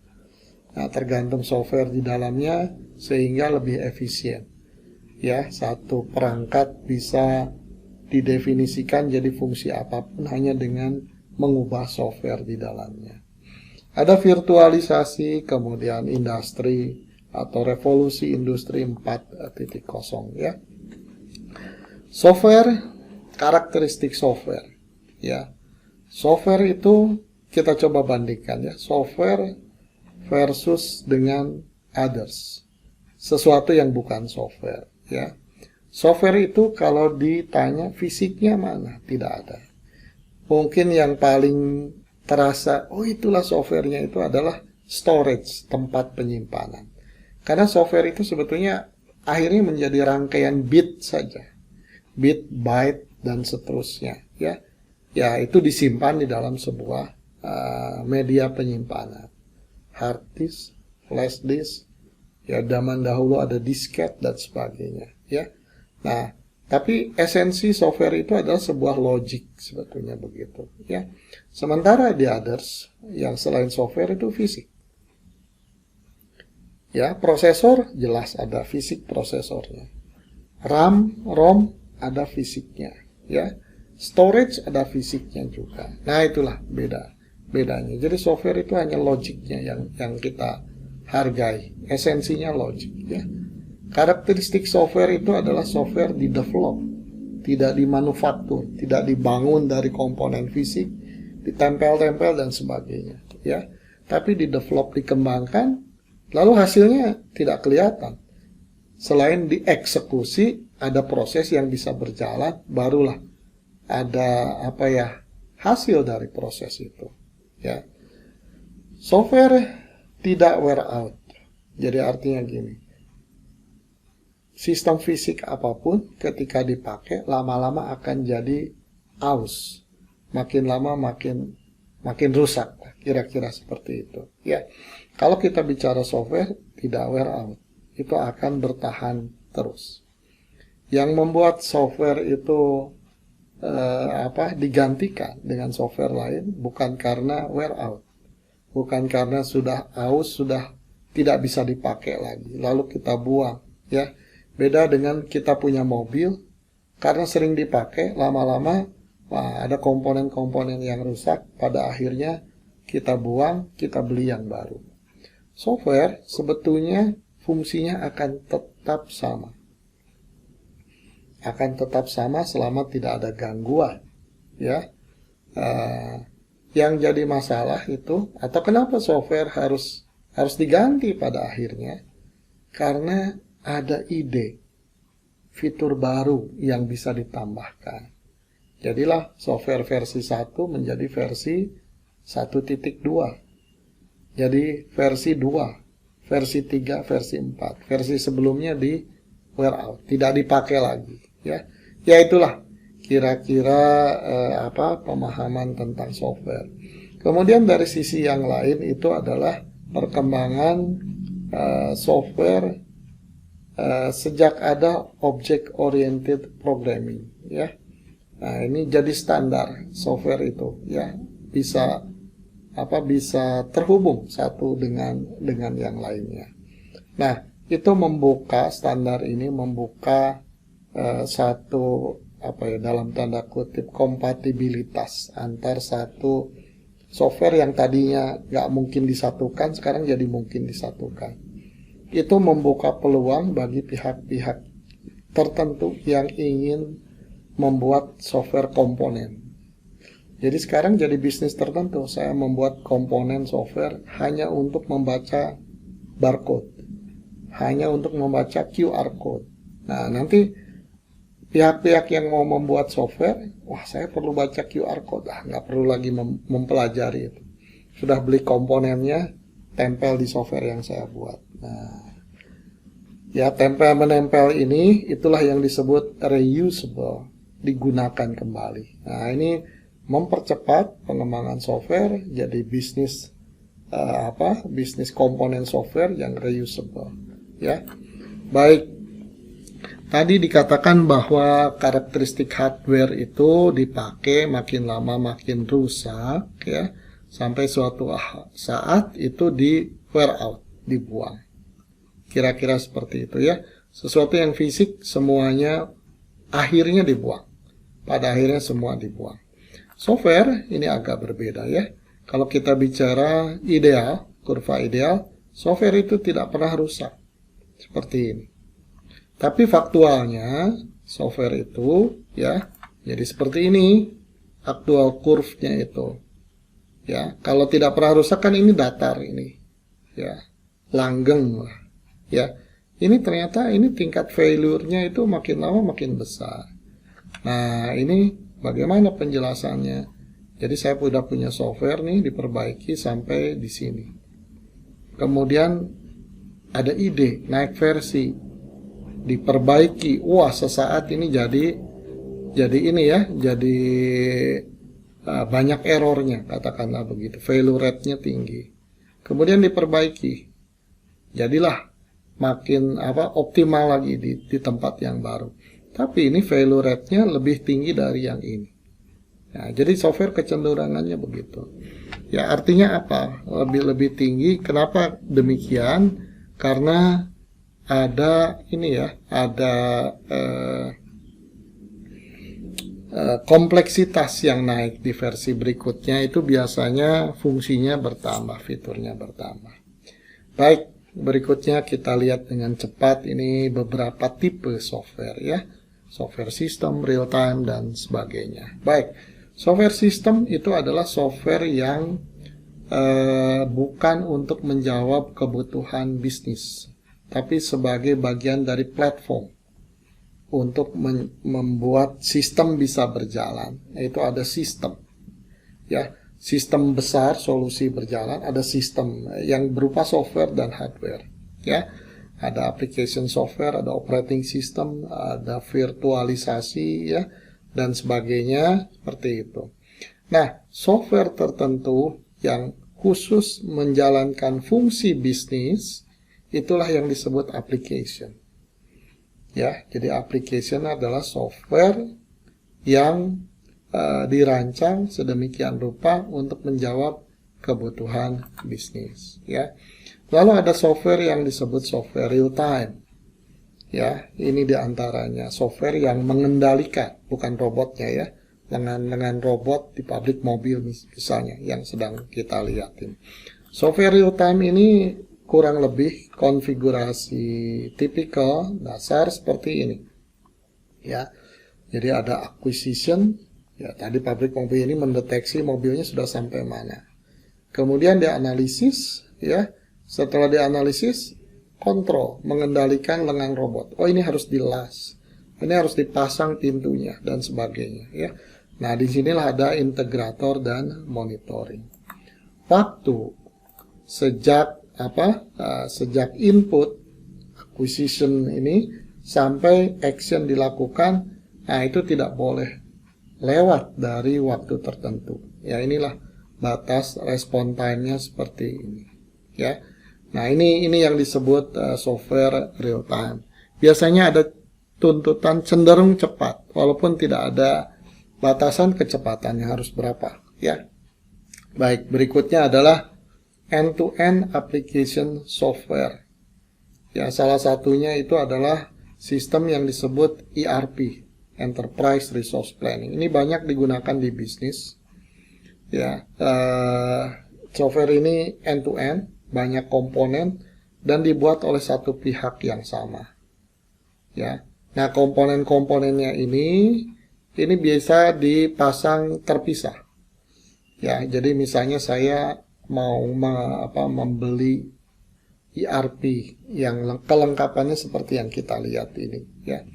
Speaker 1: Nah, tergantung software di dalamnya sehingga lebih efisien. Ya, satu perangkat bisa didefinisikan jadi fungsi apapun hanya dengan mengubah software di dalamnya. Ada virtualisasi, kemudian industri atau revolusi industri 4.0 ya. Software, karakteristik software ya. Software itu kita coba bandingkan ya, software versus dengan others. Sesuatu yang bukan software ya. Software itu kalau ditanya fisiknya mana? Tidak ada. Mungkin yang paling terasa, oh itulah softwarenya itu adalah storage, tempat penyimpanan. Karena software itu sebetulnya akhirnya menjadi rangkaian bit saja. Bit, byte, dan seterusnya. Ya, ya itu disimpan di dalam sebuah media penyimpanan. Hard disk, flash disk, ya zaman dahulu ada disket dan sebagainya. Ya, nah tapi esensi software itu adalah sebuah logic sebetulnya begitu ya. Sementara di others yang selain software itu fisik. Ya, prosesor jelas ada fisik prosesornya. RAM, ROM ada fisiknya ya. Storage ada fisiknya juga. Nah, itulah bedanya. Jadi software itu hanya logiknya yang kita hargai. Esensinya logik ya. Karakteristik software itu adalah software di develop, tidak dimanufaktur, tidak dibangun dari komponen fisik, ditempel-tempel dan sebagainya, ya. Tapi di develop, dikembangkan, lalu hasilnya tidak kelihatan. Selain dieksekusi, ada proses yang bisa berjalan, barulah ada hasil dari proses itu, ya. Software tidak wear out. Jadi artinya gini. Sistem fisik apapun ketika dipakai lama-lama akan jadi aus. Makin lama makin rusak, kira-kira seperti itu. Ya. Kalau kita bicara software tidak wear out, itu akan bertahan terus. Yang membuat software itu digantikan dengan software lain bukan karena wear out. Bukan karena sudah aus, sudah tidak bisa dipakai lagi, lalu kita buang, ya. Beda dengan kita punya mobil, karena sering dipakai, lama-lama ada komponen-komponen yang rusak, pada akhirnya kita buang, kita beli yang baru. Software sebetulnya fungsinya akan tetap sama. Akan tetap sama selama tidak ada gangguan. Ya, yang jadi masalah itu, atau kenapa software harus diganti pada akhirnya, karena ada ide, fitur baru yang bisa ditambahkan. Jadilah software versi 1 menjadi versi 1.2. Jadi versi 2, versi 3, versi 4. Versi sebelumnya di wear out, tidak dipakai lagi. Ya, ya itulah kira-kira pemahaman tentang software. Kemudian dari sisi yang lain itu adalah perkembangan software sejak ada object-oriented programming, ya. Nah, ini jadi standar software itu, ya, bisa terhubung satu dengan yang lainnya. Nah, itu membuka standar ini membuka satu dalam tanda kutip kompatibilitas antar satu software yang tadinya nggak mungkin disatukan sekarang jadi mungkin disatukan. Itu membuka peluang bagi pihak-pihak tertentu yang ingin membuat software komponen. Jadi sekarang jadi bisnis tertentu, saya membuat komponen software hanya untuk membaca barcode, hanya untuk membaca QR code. Nah, nanti pihak-pihak yang mau membuat software, wah saya perlu baca QR code, nggak perlu lagi mempelajari itu. Sudah beli komponennya, tempel di software yang saya buat. Nah, ya tempel-menempel ini itulah yang disebut reusable, digunakan kembali. Nah, ini mempercepat pengembangan software jadi bisnis bisnis komponen software yang reusable, ya. Baik, tadi dikatakan bahwa karakteristik hardware itu dipakai makin lama makin rusak, ya, sampai suatu saat itu di wear out, dibuang. Kira-kira seperti itu, ya. Sesuatu yang fisik semuanya akhirnya dibuang. Pada akhirnya semua dibuang. Software ini agak berbeda, ya. Kalau kita bicara ideal, kurva ideal, software itu tidak pernah rusak. Seperti ini. Tapi faktualnya software itu, ya, jadi seperti ini. Actual curve-nya itu. Ya, kalau tidak pernah rusak kan ini datar ini. Ya, langgeng lah. Ya. Ini ternyata ini tingkat failure-nya itu makin lama makin besar. Nah, ini bagaimana penjelasannya? Jadi saya sudah punya software nih, diperbaiki sampai di sini. Kemudian ada ide, naik versi, diperbaiki. Wah, sesaat ini jadi ini ya, jadi banyak errornya, katakanlah begitu. Failure rate-nya tinggi. Kemudian diperbaiki. Jadilah makin optimal lagi di tempat yang baru. Tapi ini failure rate-nya lebih tinggi dari yang ini. Nah, jadi software kecenderungannya begitu. Ya, artinya apa? Lebih tinggi. Kenapa demikian? Karena ada ini ya, ada kompleksitas yang naik di versi berikutnya, itu biasanya fungsinya bertambah, fiturnya bertambah. Baik, berikutnya kita lihat dengan cepat ini beberapa tipe software, ya. Software system, real time, dan sebagainya. Baik, software system itu adalah software yang bukan untuk menjawab kebutuhan bisnis, tapi sebagai bagian dari platform untuk membuat sistem bisa berjalan. Itu ada sistem, ya, sistem besar, solusi berjalan. Ada sistem yang berupa software dan hardware, ya. Ada application software, ada operating system, ada virtualisasi, ya, dan sebagainya, seperti itu. Nah, software tertentu yang khusus menjalankan fungsi bisnis, itulah yang disebut application. Ya, jadi application adalah software yang dirancang sedemikian rupa untuk menjawab kebutuhan bisnis, ya. Lalu ada software yang disebut software real time. Ya, ini diantaranya software yang mengendalikan, bukan robotnya, ya. Dengan robot di pabrik mobil misalnya yang sedang kita lihatin. Software real time ini kurang lebih konfigurasi tipikal dasar seperti ini. Ya. Jadi ada acquisition, ya, tadi pabrik mobil ini mendeteksi mobilnya sudah sampai mana. Kemudian dianalisis, ya. Setelah dianalisis, kontrol, mengendalikan lengan robot. Oh, ini harus dilas, ini harus dipasang pintunya, dan sebagainya, ya. Nah, disinilah ada integrator dan monitoring. Waktu sejak input acquisition ini sampai action dilakukan, nah itu tidak boleh lewat dari waktu tertentu. Ya, inilah batas respon time-nya seperti ini, ya. Nah, ini yang disebut software real time. Biasanya ada tuntutan cenderung cepat, walaupun tidak ada batasan kecepatannya harus berapa, ya. Baik, berikutnya adalah end-to-end application software. Ya, salah satunya itu adalah sistem yang disebut ERP, Enterprise Resource Planning. Ini banyak digunakan di bisnis. Ya, software ini end-to-end, banyak komponen, dan dibuat oleh satu pihak yang sama. Ya, nah komponen-komponennya ini biasa dipasang terpisah. Ya, jadi misalnya saya mau membeli ERP yang kelengkapannya seperti yang kita lihat ini, ya.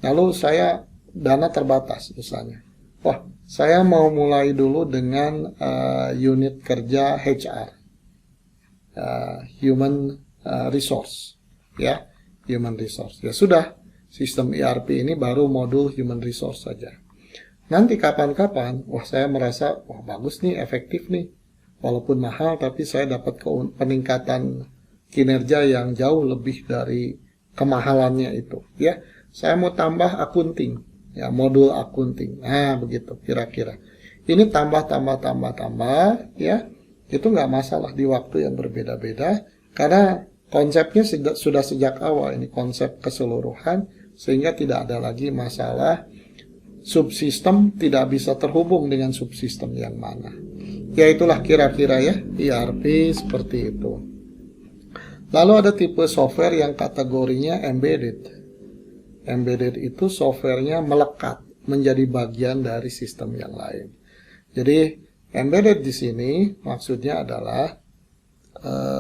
Speaker 1: Lalu saya dana terbatas misalnya. Wah, saya mau mulai dulu dengan unit kerja HR. Human resource, ya, human resource. Ya sudah, sistem ERP ini baru modul human resource saja. Nanti kapan-kapan, wah saya merasa, wah bagus nih, efektif nih. Walaupun mahal, tapi saya dapat peningkatan kinerja yang jauh lebih dari kemahalannya itu. Ya, saya mau tambah akunting, ya modul akunting. Nah, begitu kira-kira. Ini tambah, ya. Itu nggak masalah di waktu yang berbeda-beda, karena konsepnya sudah sejak awal, ini konsep keseluruhan, sehingga tidak ada lagi masalah subsistem tidak bisa terhubung dengan subsistem yang mana. Ya itulah kira-kira ya, ERP seperti itu. Lalu ada tipe software yang kategorinya embedded. Embedded itu softwarenya melekat menjadi bagian dari sistem yang lain. Jadi embedded di sini maksudnya adalah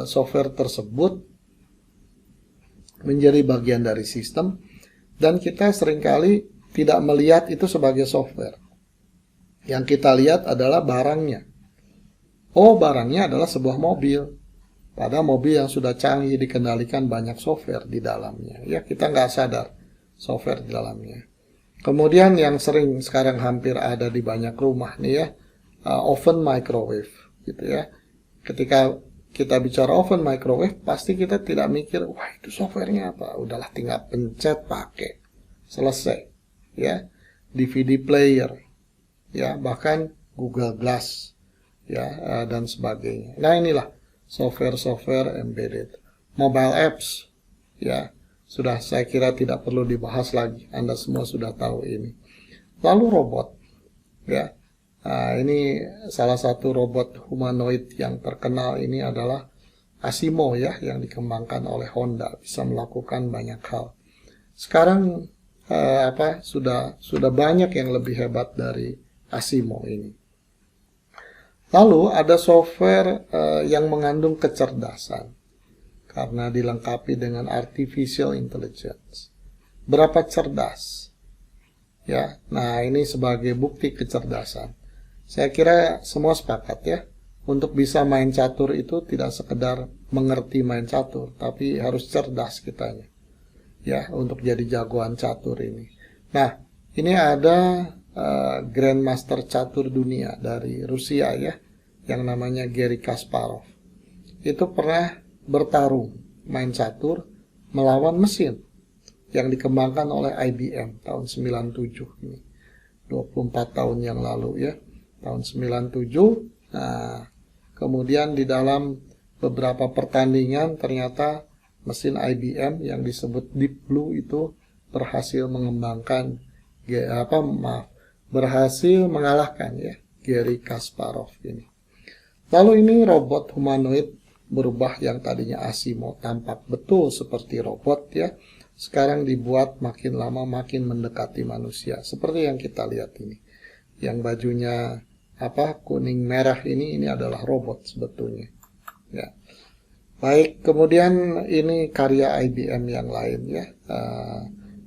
Speaker 1: software tersebut menjadi bagian dari sistem dan kita seringkali tidak melihat itu sebagai software. Yang kita lihat adalah barangnya. Oh, barangnya adalah sebuah mobil. Pada mobil yang sudah canggih dikendalikan banyak software di dalamnya. Ya, kita nggak sadar software di dalamnya. Kemudian yang sering sekarang hampir ada di banyak rumah nih ya, oven microwave gitu ya. Ketika kita bicara oven microwave, pasti kita tidak mikir, wah itu softwarenya apa? Udahlah tinggal pencet pakai, selesai. Ya, DVD player, ya bahkan Google Glass, ya dan sebagainya. Nah inilah software embedded, mobile apps, ya sudah saya kira tidak perlu dibahas lagi. Anda semua sudah tahu ini. Lalu robot, ya. Nah, ini salah satu robot humanoid yang terkenal ini adalah Asimo ya, yang dikembangkan oleh Honda, bisa melakukan banyak hal. Sekarang sudah banyak yang lebih hebat dari Asimo ini. Lalu ada software yang mengandung kecerdasan karena dilengkapi dengan artificial intelligence. Berapa cerdas? Ya, nah ini sebagai bukti kecerdasan. Saya kira semua sepakat ya, untuk bisa main catur itu tidak sekedar mengerti main catur, tapi harus cerdas kitanya. Ya, untuk jadi jagoan catur ini. Nah, ini ada Grandmaster catur dunia dari Rusia ya, yang namanya Garry Kasparov. Itu pernah bertarung main catur melawan mesin yang dikembangkan oleh IBM tahun 97 ini. 24 tahun yang lalu ya. Tahun 97. Nah, kemudian di dalam beberapa pertandingan ternyata mesin IBM yang disebut Deep Blue itu berhasil mengembangkan berhasil mengalahkan ya Garry Kasparov ini. Lalu ini robot humanoid berubah yang tadinya Asimo tampak betul seperti robot ya, sekarang dibuat makin lama makin mendekati manusia seperti yang kita lihat ini. Yang bajunya kuning merah ini adalah robot sebetulnya. Ya. Baik, kemudian ini karya IBM yang lain ya.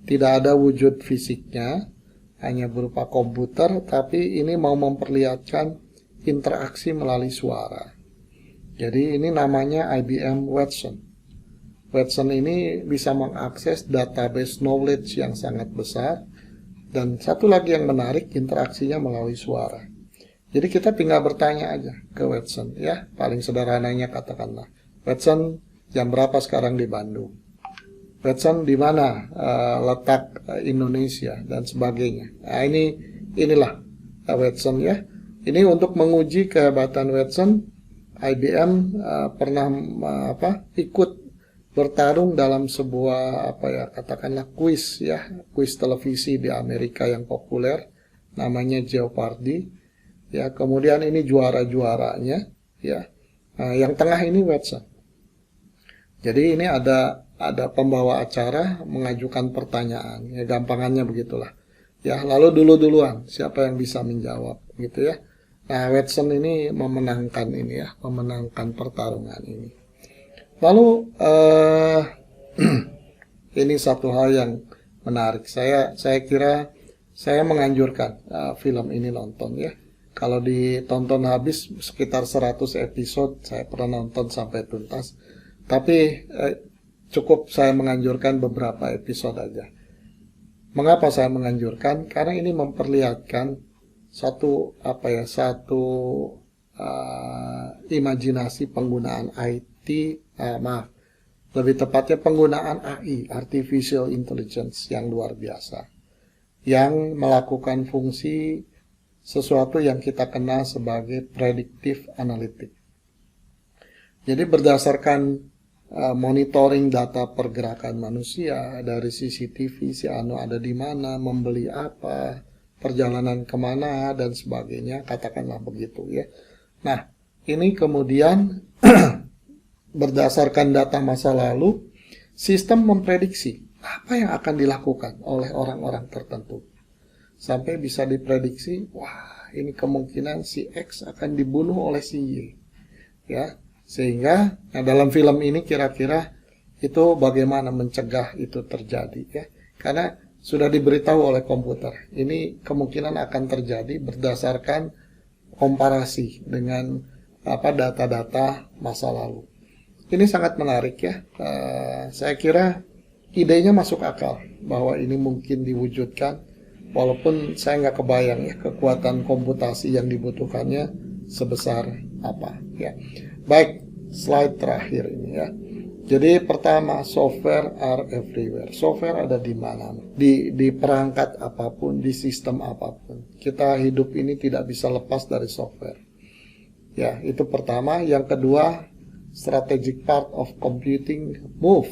Speaker 1: Tidak ada wujud fisiknya, hanya berupa komputer, tapi ini mau memperlihatkan interaksi melalui suara. Jadi ini namanya IBM Watson. Watson ini bisa mengakses database knowledge yang sangat besar, dan satu lagi yang menarik, interaksinya melalui suara. Jadi kita tinggal bertanya aja ke Watson ya, paling sederhananya katakanlah, Watson jam berapa sekarang di Bandung? Watson di mana letak Indonesia dan sebagainya. Nah, inilah Watson ya. Ini untuk menguji kehebatan Watson, IBM pernah ikut bertarung dalam sebuah katakanlah kuis ya, kuis televisi di Amerika yang populer namanya Jeopardy. Ya, kemudian ini juara-juaranya ya. Nah, yang tengah ini Watson. Jadi ini ada pembawa acara mengajukan pertanyaan, ya gampangannya begitulah. Ya, lalu duluan siapa yang bisa menjawab gitu ya. Nah, Watson ini memenangkan pertarungan ini. Lalu ini satu hal yang menarik. Saya kira saya menganjurkan film ini nonton ya. Kalau ditonton habis sekitar 100 episode, saya pernah nonton sampai tuntas. Tapi cukup saya menganjurkan beberapa episode aja. Mengapa saya menganjurkan? Karena ini memperlihatkan satu imajinasi penggunaan IT, lebih tepatnya penggunaan AI, Artificial Intelligence, yang luar biasa, yang melakukan fungsi sesuatu yang kita kenal sebagai predictive analytics. Jadi berdasarkan monitoring data pergerakan manusia dari CCTV, si Anu ada di mana, membeli apa, perjalanan kemana, dan sebagainya, katakanlah begitu ya. Nah, ini kemudian berdasarkan data masa lalu, sistem memprediksi apa yang akan dilakukan oleh orang-orang tertentu. Sampai bisa diprediksi, wah ini kemungkinan si X akan dibunuh oleh si Y. Ya, sehingga dalam film ini kira-kira itu bagaimana mencegah itu terjadi ya. Karena sudah diberitahu oleh komputer, ini kemungkinan akan terjadi berdasarkan komparasi dengan data-data masa lalu. Ini sangat menarik ya. Saya kira idenya masuk akal bahwa ini mungkin diwujudkan, walaupun saya nggak kebayang ya kekuatan komputasi yang dibutuhkannya sebesar apa ya. Baik, slide terakhir ini ya. Jadi pertama, software are everywhere. Software ada di mana? Di perangkat apapun, di sistem apapun. Kita hidup ini tidak bisa lepas dari software. Ya, itu pertama. Yang kedua, strategic part of computing move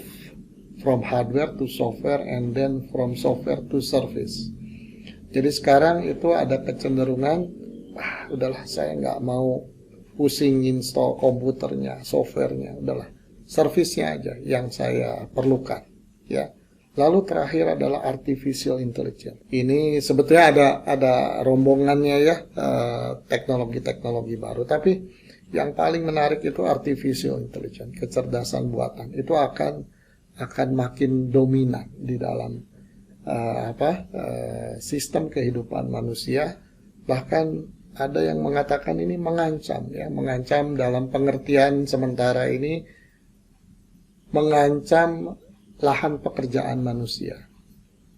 Speaker 1: from hardware to software and then from software to service. Jadi sekarang itu ada kecenderungan, udahlah saya nggak mau pusing install komputernya, softwarenya, udahlah servisnya aja yang saya perlukan ya. Lalu terakhir adalah artificial intelligence. Ini sebetulnya ada rombongannya ya, teknologi-teknologi baru, tapi yang paling menarik itu artificial intelligence, kecerdasan buatan. Itu akan makin dominan di dalam sistem kehidupan manusia. Bahkan ada yang mengatakan ini mengancam dalam pengertian sementara ini, mengancam lahan pekerjaan manusia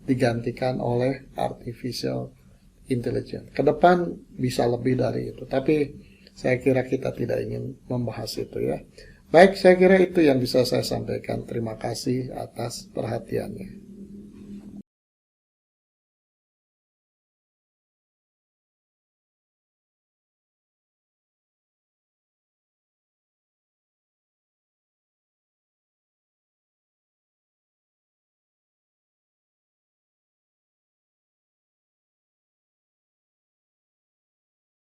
Speaker 1: digantikan oleh artificial intelligence. Ke depan bisa lebih dari itu, tapi saya kira kita tidak ingin membahas itu ya. Baik, saya kira itu yang bisa saya sampaikan. Terima kasih atas perhatiannya.